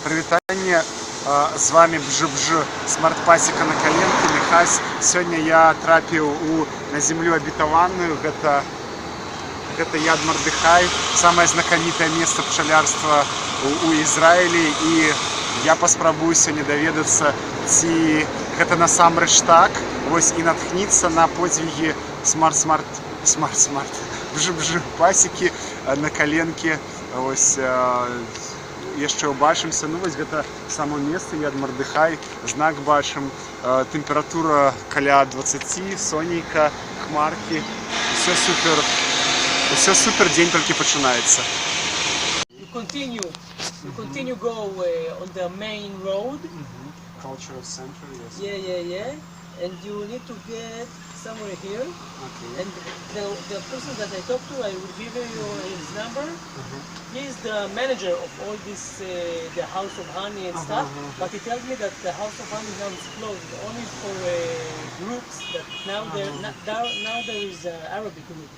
Прывітанне, з вами Бжы-Бжы, смарт-пасека на каленкі, Михась. Сёння я трапіў на землю абітаваную, гэта Яд Мардыхай, самае знакамітае месца пчалярства у Ізраілі, і я паспрабую сёння даведацца, ці гэта насамрэч так, вось, і натхніцца на подзвігі Бжы-Бжы пасекі на каленкі. Вось, яшчэ ўбачымся. Ну вось гэта само месца Яд Мардыхай, знак бачым, тэмпература каля 20, сонейка, хмаркі, усё супер, дзень толькі пачынаецца. You continue go on the main road. Cultural center, yes. Yeah. And you need to get somewhere here. Okay. And the person that I talked to, I will give you his number. He is the manager of all this, the House of Honey and stuff. But he tells me that the House of Honey now is closed, only for groups. That now there is an Arabic group.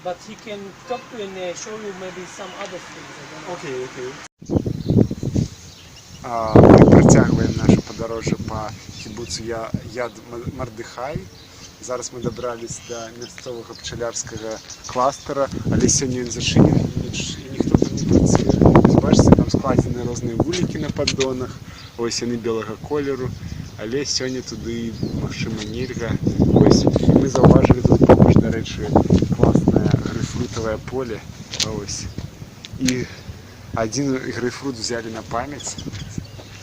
But he can talk to you and show you maybe some other things. I don't know. Okay. Мы працягваем нашу падарожжа па кібуцу Яд Мардыхай. Зараз мы дабрались да мясцовага пчалярскага кластера, але сёння ён зачынены і ніхто там не працуе. Бачыце, там складзены розныя вулікі на паддонах, ось яны белага колеру, але сёння туды, магчыма, нельга. Ось, мы заўважылі тут побач, дарэчы, класнае грэйпфрутавае поле. Ось. І адзін грэйпфрут взялі на памяць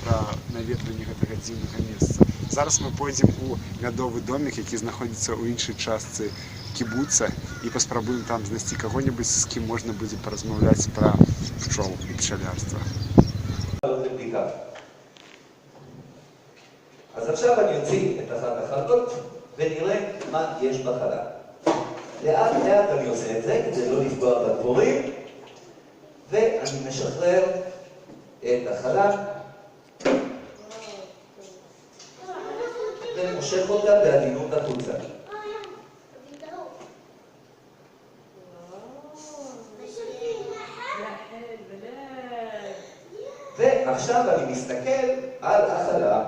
пра наведванне гэтага дзіўнага месца. Зараз мы пойдзем у мядовы домік, які знаходзіцца ў іншай частцы кібуца, і паспрабуем там знайсці каго-небудзь, з кім можна будзе паразмаўляць пра пчол і пчалярства. אז עכשיו אני אוציא את אחת החלטות ונראה מה יש בחלה. לאט לאט אני עושה את זה כדי לא לפגוע בדבורים, ואני משחרר את החלה ומושך אותה בעדינות החוצה. ועכשיו אני מסתכל על החלה,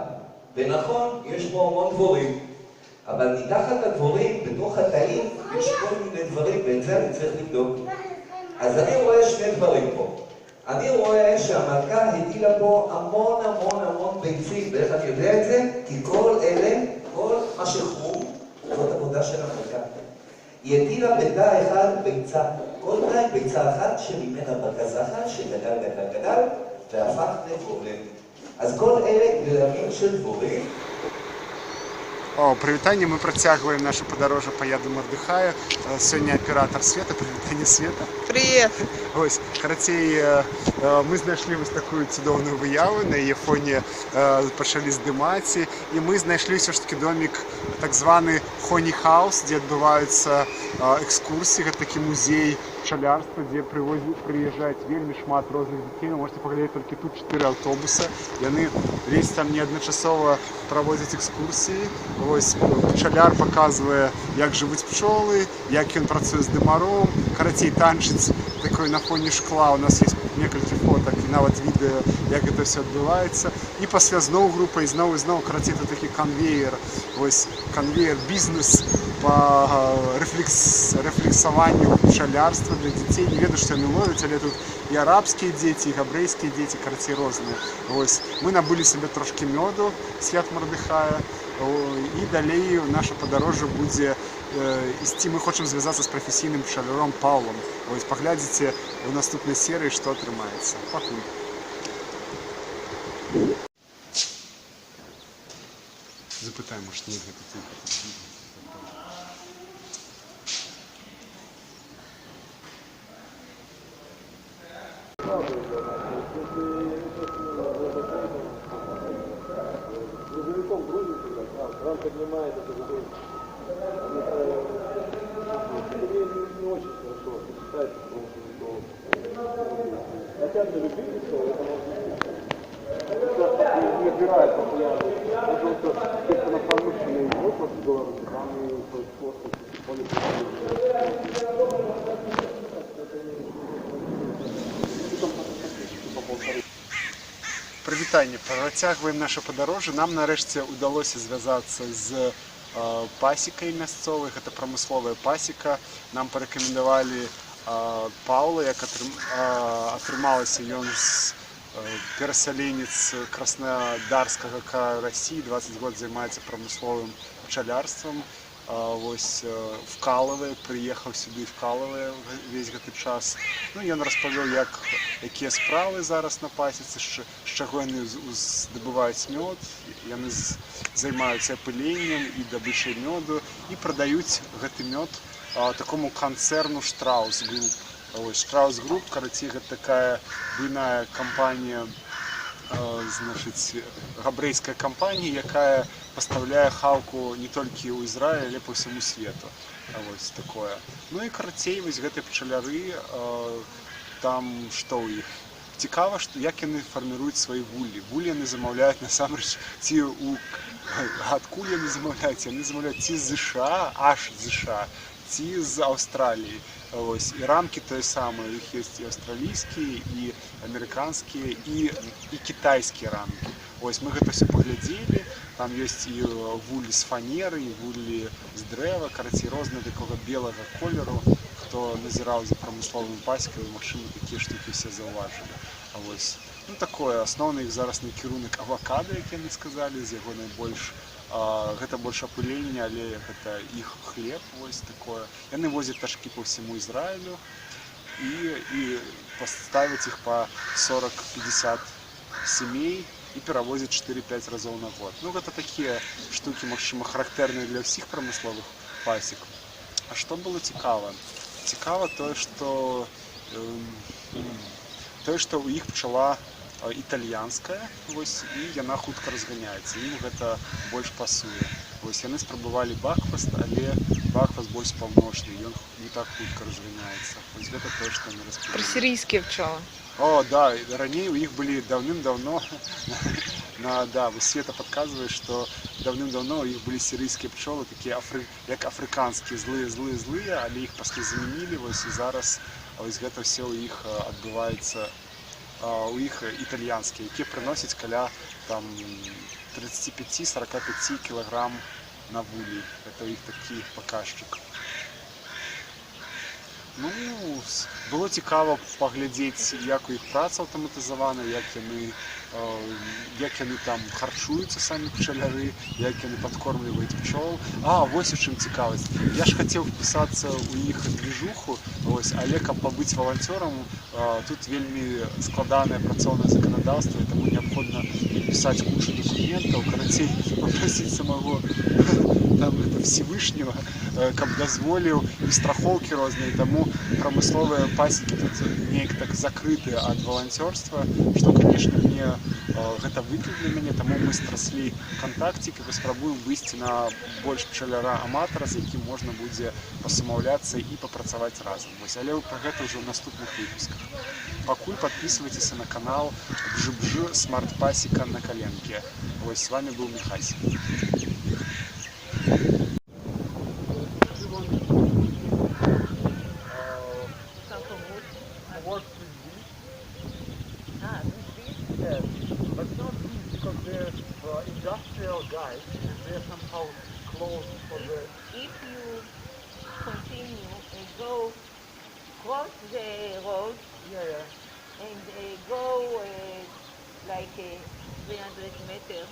ונכון, יש פה המון דבורים, אבל מתחת לדבורים, בתוך התאים, יש כל מיני דברים, ואת זה אני צריך לבדוק. אז אני רואה שני דברים פה. אני רואה שהמלכה הטילה פה המון ביצים, ואיך אני יודע את זה? כי כל מה שחום, זאת עבודה של המלכה. היא הטילה בתא אחד ביצה, כל תא ביצה אחת שממנה בקזחת שגדל והפך לדבורים. אז כל אלה גלמים של דבורים. Прывітанне, мы працягваем нашу падарожжа па Яду Мардыхая. Сёння аператар Света. Прывітанне, Света. Привет! Ось, карацей, мы знайшлі вось такую цудоўную выяву, на яе фоне пачалі здымаць, і мы знайшлі ўсё ж такі домік, так званы Honey House, дзе адбываюцца экскурсіі, гэта такі музей пчалярства, дзе прыязджаюць вельмі шмат розных дзяцей. Вы можете паглядзець, толькі тут 4 аўтобуса. Яны весь там неадначасова праводзяць экскурсіі. Вось, пчаляр паказвае, як жывуць пчолы, як ён працуе з дымаром, карацей, танчыць такой на фоне шкла. У нас есть некалькі фотак і нават відэо, як гэта все адбываецца. І пасля зноў група, і зноў, карацей, это такі канвеер, вось, канвеер бізнес па рэфлексаванню пчалярства для дзяцей. Не ведаю, што яны ловяць, але тут і арабскія дзеці, і габрэйскія дзеці, карацей, розныя. Вось, мы набылі сабе трошкі мёду з Яд Мардыхая, і далей наша падарожжа будзе ісці. Мы хочам звязацца з прафесійным пчаляром Паўлам. Вось, паглядзіце ў наступнай серыі, што атрымаецца. Пакуль. Запытаем, может, нет гэта ты. Он поднимает это не очень хорошо, считается, хотя бы любили, что это набирает постоянно. Потому что на промышленный опыт было, там и производство, Прывітанне, працягваем наша падарожжа. Нам нарэшце ўдалося звязацца з пасекай мясцовай, гэта прамысловая пасека. Нам парэкамендавалі Паўла, як атрымалася, ён перасяленец Краснодарскага краю России, 20 год займаецца прамысловым пчалярствам. Вось вкалывае, прыехаў сюды, вкалывае весь гэты час. Ну, ён распавёў, якія справы зараз на пасецы, з чаго яны здабываюць мёд, яны займаюцца апыленнем і дабычай мёду і прадаюць гэты мёд такому канцэрну Штраус Груп. Штраус Груп, карацей, гэта такая буйная кампанія, значыць, габрэйская кампанія, якая пастаўляе хаўку не толькі ў Ізраіль, але па ўсяму свету. Вось такое. Ну і карацей, вось гэтыя пчаляры, там што ў іх? Цікава, як яны фарміруюць свае вуллі. Вуллі яны замаўляюць насамрэч ці адкуль яны замаўляюць? Яны замаўляюць ці з ЗША, аж з ЗША, ці з Аўстраліі. Вось, і рамкі тое самае, у іх ёсць і аўстралійскія, і амерыканскія, і кітайскія рамкі. Вось, мы гэта ўсё паглядзелі, там ёсць і вуллі з фанеры, і вуллі з дрэва, карацей, розныя такога белага колеру. Хто назіраў за прамысловым пасекай, магчыма, такія штукі все заўважылі. Вось, ну такое, асноўны іх зараз накірунак авакада, як яны сказалі, з яго найбольш гэта больш апыленне, але гэта іх хлеб, вось такое. Яны возяць ташкі па ўсяму Ізраілю і паставяць іх па 40-50 сямей і перавозяць 4-5 разоў на год. Ну, гэта такія штукі, магчыма, характэрныя для ўсіх прамысловых пасек. А што было цікава? Цікава тое, што ў іх пчала італьянская, вось, і яна хутка разганяецца, ім гэта больш пасуе. Вось, яны спрабавалі бакфаст, але бакфаст больш паўночны, ён не так хутка разганяецца. Вось гэта тое, што яны распавялі. Про сірійскія пчолы. О, да, раней у іх былі даўным-даўно, да, вось Света падказвае, што даўным-даўно у іх былі сірійскія пчолы, такія як афрыканскія, злыя, але іх пасля замянілі, вось, і зараз вось гэта ўсё ў іх адбываецца, у іх італьянскія, якія прыносяць каля 35-45 кілаграм на вуллі. Это іх такі паказчык. Ну, было цікава паглядзець, як у іх праца аўтаматызавана, як яны там харчуюцца самі пчаляры, як яны падкормліваюць пчол. Вось у чым цікавасць. Я ж хацеў впісацца ў іх движуху, але каб пабыць валанцёрам, тут вельмі складанае працоўнае заканадаўства, таму неабходна пісаць кучу дакументаў, карацей, папросіць самого Всевышнего, каб дазволіў, і страхоўкі розныя, таму прамысловыя пасекі тут неяк так закрытыя ад валанцёрства, што, канешне, мне гэта выклік для мяне, таму мы страслі кантакцік і паспрабуем выйсці на больш пчаляра-аматара, з якім можна будзе пасумаўляцца і папрацаваць разам. Але пра гэта ўжо ў наступных выпусках. Пакуль падпісвайцеся на канал Бжы-Бжы смарт-пасека на коленке. Вось, з вами быў Міхась. Industrial guys, they're somehow close for the... If you continue and go cross the road and go like 300 meters,